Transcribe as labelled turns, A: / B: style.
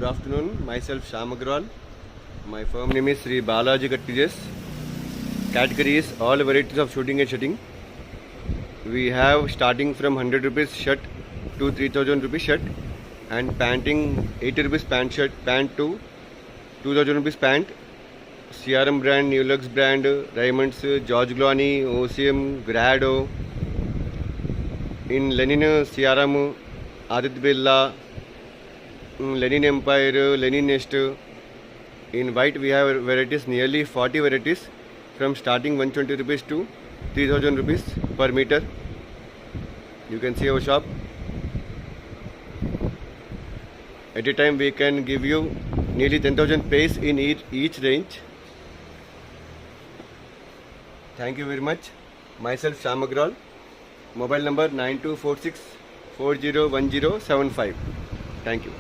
A: Good afternoon. Myself Shyam Agrawal. My firm name is Sri Balaji Cartridges. Category is all varieties of shooting and shutting. We have starting from 100 rupees shirt to 3000 rupees shirt, and panting 80 rupees pant to 2000 rupees pant. CRM brand, New Lux brand, Raymonds, George Clooney, OCM, Grado. In Lenin, CRM, Aditya Birla, Lenin Empire, Lenin Nest. In white we have varieties, nearly 40 varieties, from starting 120 rupees to 3000 rupees per meter. You can see our shop. At a time we can give you nearly 10,000 pairs in each range. Thank you very much. Myself Shyam Agrawal. Mobile number 9246 401075. Thank you.